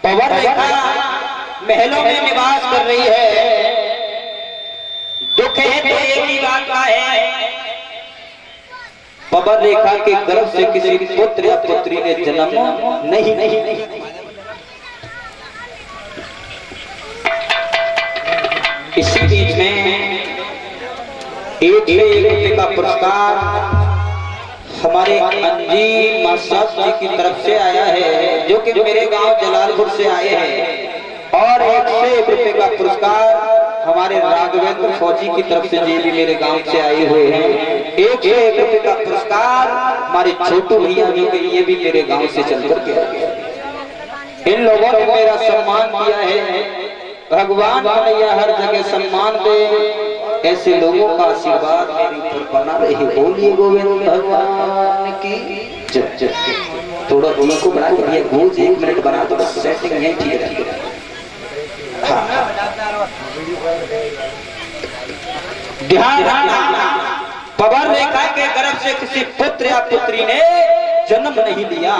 पवन रेखा महलों में निवास कर रही है। दुख है तो एक ही बात का है, पवन रेखा के गर्भ से किसी पुत्र या पुत्री ने जन्म नहीं। इसी बीच में एक रुपये का पुरस्कार हमारे अंजी मास्टर जी की तरफ से आया है, जो कि मेरे गांव जलालपुर से आए हैं। और 101 रुपये का पुरस्कार हमारे राघवेंद्र फौजी की तरफ से, जी भी मेरे गांव से आए हुए हैं। 101 रुपये का पुरस्कार हमारे छोटू भैया, जो कि ये भी मेरे गांव से चलकर के इन लोगों ने मेरा सम्मान किया है। भगवान भैया हर जगह सम्मान दे, ऐसे लोगों का आशीर्वाद मेरे ऊपर बना रहे। बोलिए गोविंद भगवान की जय। थोड़ा को बना के भैया गोज 1 मिनट बना दो, बस सेटिंग है, ठीक है। ध्यान, पवन रेखा के गर्भ से किसी पुत्र या पुत्री ने जन्म नहीं लिया।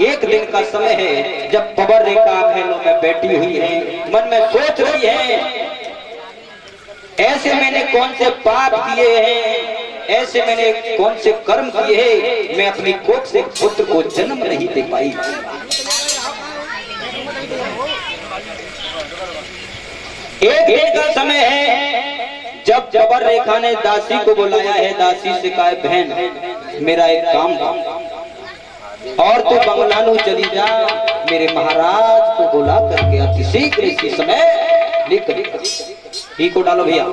एक दिन का समय है जब पवन रेखा महलों में बैठी हुई है, मन में सोच रही है, ऐसे मैंने कौन से पाप किए हैं, ऐसे मैंने कौन से कर्म किए हैं, मैं अपनी कोख से पुत्र को जन्म नहीं दे पाई। एक दिन का समय है जब पवन रेखा ने दासी को बुलाया है। दासी से कहा, बहन मेरा एक काम था, और तू बंगलानु चली जा, मेरे महाराज को बुला करके अति शीघ्र इसी समय लेकर ही को डालो भैया।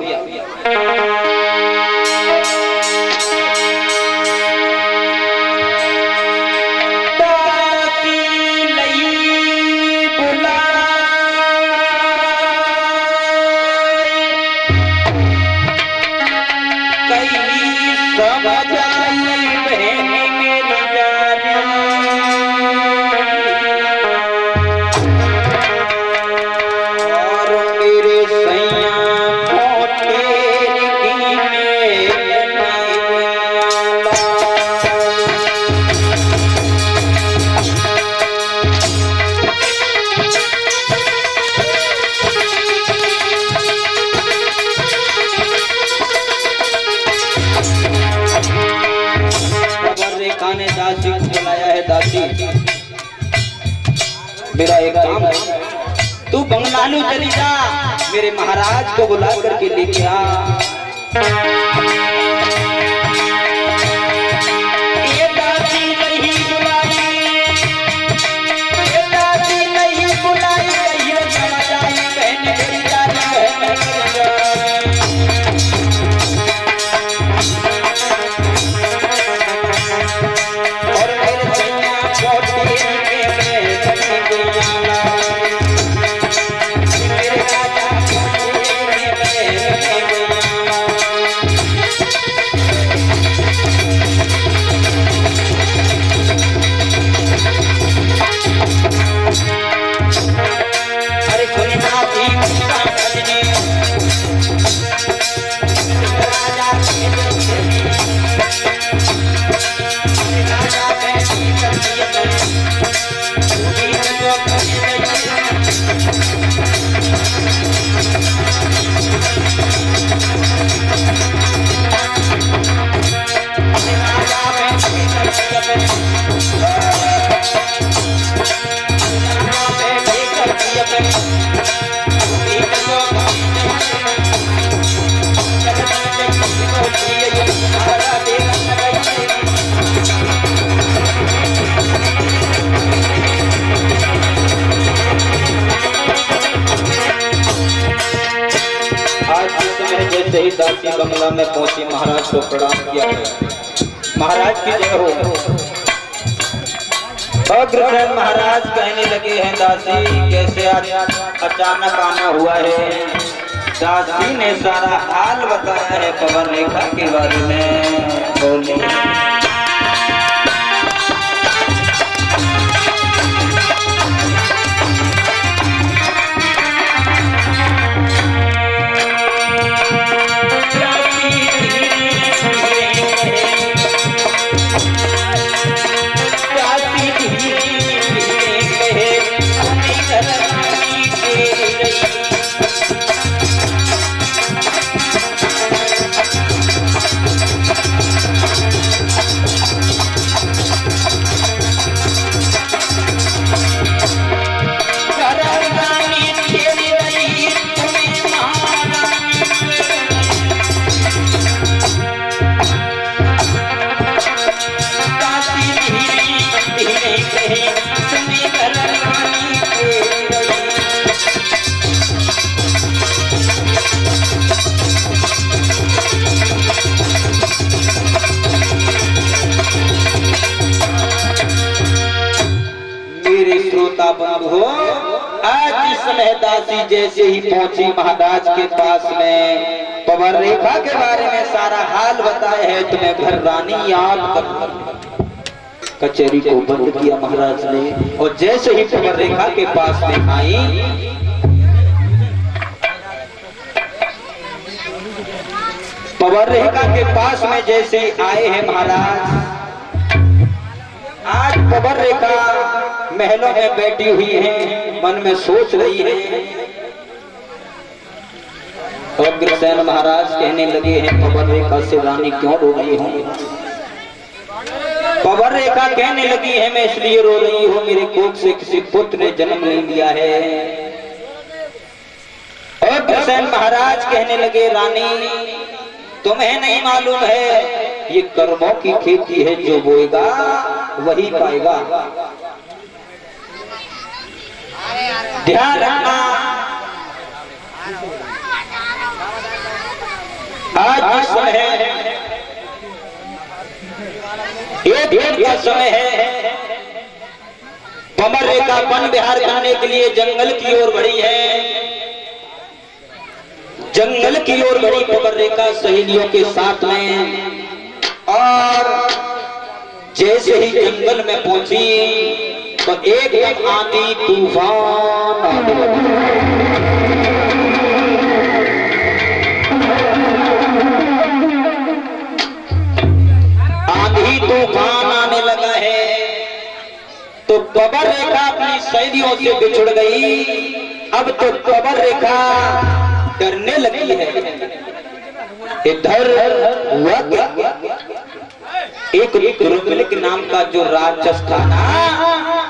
दासी को बुलाया है। दासी मेरा एक काम है, तू बंगलानु चली जा, मेरे महाराज को बुला करके लेके आ। ये दासी नहीं बुलाई, ये दासी नहीं बुलाई, कहियो समझ आई बहन मेरी जानी, बहन मेरी जानी। जैसे ही दासी बंगला में पहुंची, महाराज को प्रणाम किया गया। महाराज की जय हो। अग्रसेन महाराज कहने लगे हैं, दासी कैसे आज अचानक आना हुआ है। दासी ने सारा हाल बताया है पवन रेखा के बारे में। बोली है बाबू हो, आज जिस समय दासी जैसे ही पहुंची महाराज के पास में पवन रेखा के बारे में सारा हाल बताया है, तुम्हें घर रानी याद कर कचहरी को बंद किया महाराज ने। और जैसे ही पवन रेखा के पास में आई, पवन रेखा के पास में जैसे ही आए हैं महाराज, आज पवन रेखा महलों में बैठी हुई है, मन में सोच रही है। और अग्रसेन महाराज कहने लगे हैं, पवन रेखा से रानी क्यों रो रही हो? पवन रेखा कहने लगी है, मैं इसलिए रो रही हूँ, मेरे कोख से किसी पुत्र ने जन्म नहीं लिया है। और अग्रसेन महाराज कहने लगे, रानी तुम्हें नहीं मालूम है, ये कर्मों की खेती है, जो बोएगा वही पाएगा। ध्यान रखना, आज का समय है, एक का समय है। पवन रेखा वन विहार करने के लिए जंगल की ओर बढ़ी है। जंगल की ओर बढ़ी पवन रेखा सहेलियों के साथ में, और जैसे ही जंगल में पहुंची तो एकदम आंधी तूफान आने लगा। आंधी तूफान आने लगा है तो पवन रेखा अपनी सहेलियों से बिछुड़ गई। अब तो पवन रेखा डरने लगी है। इधर हुआ क्या, एक दुर्मिलिक नाम का जो राक्षस था ना,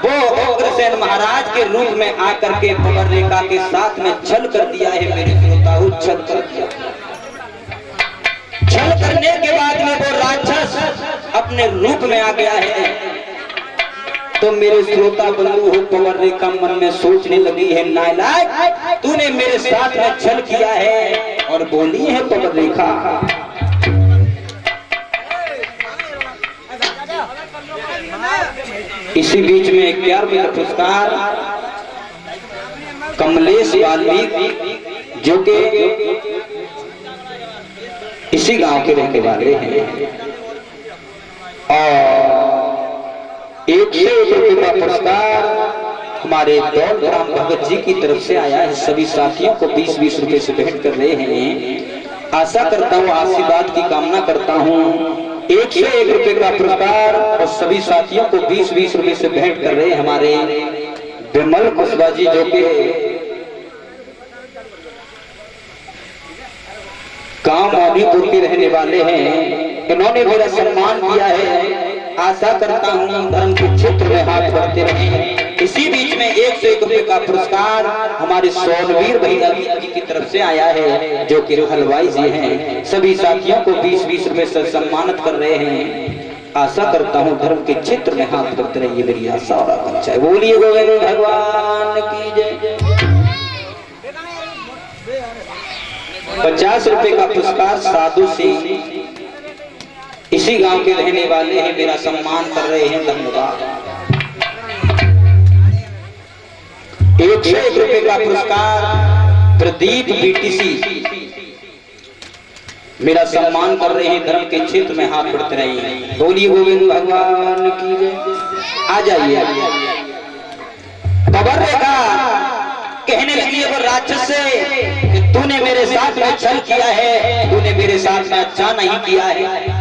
वो अग्रसेन महाराज के रूप में आकर के पवन रेखा के साथ में छल कर दिया है। मेरे श्रोताओं, छल कर दिया। छल करने के बाद में वो राक्षस अपने रूप में आ गया है। तो मेरे श्रोता बंधु हो, पवन रेखा मन में सोचने लगी है, नालायक तूने मेरे साथ में छल किया है। और बोली है पवन रेखा, इसी बीच में 11वें पुरस्कार कमलेश वाल्मीकि, जो कि इसी गांव के रहने वाले हैं, और 101 रुपये का पुरस्कार हमारे दौल राम भगत जी की तरफ से आया है। सभी साथियों को 20-20 रुपए से भेंट कर रहे हैं। आशा करता हूँ, आशीर्वाद की कामना करता हूँ। 101 रुपए का पुरस्कार और सभी साथियों को 20-20 रुपए से भेंट कर रहे हैं हमारे विमल कुशवाहा जी, जो कि गांव मौलीपुर के रहने वाले हैं। इन्होंने मेरा सम्मान किया है। आशा करता हूँ धर्म के क्षेत्र में हाथ बढ़ते रहे। इसी बीच में 101 रुपए का पुरस्कार हमारे सोनवीर भैया जी की तरफ से आया है, जो कि हलवाई जी हैं। सभी साथियों को 20-20 रुपए से सम्मानित कर रहे हैं। आशा करता हूँ धर्म के क्षेत्र में हाथ बढ़ते रहिए, मेरी आशा और आकांक्षा है। बोलिए गोविंद भगवान की जय। 50 रुपए का पुरस्कार साधु सिंह, इसी गांव के रहने वाले हैं, मेरा सम्मान कर रहे हैं। धन्यवाद। 101 रुपए का पुरस्कार प्रदीप बीटीसी, मेरा सम्मान कर रहे हैं। धर्म के क्षेत्र में हाथ बढ़ते रहिए। बोलिए गोविंद भगवान की जय। आ जाइए। पवन रेखा कहने लगी वो राक्षस से कि तूने मेरे साथ में छल किया है, तूने मेरे साथ में अच्छा नहीं किया है।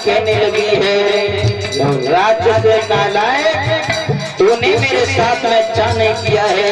कहने लगी है राक्षस नालायक, तूने मेरे साथ में अच्छा नहीं किया है।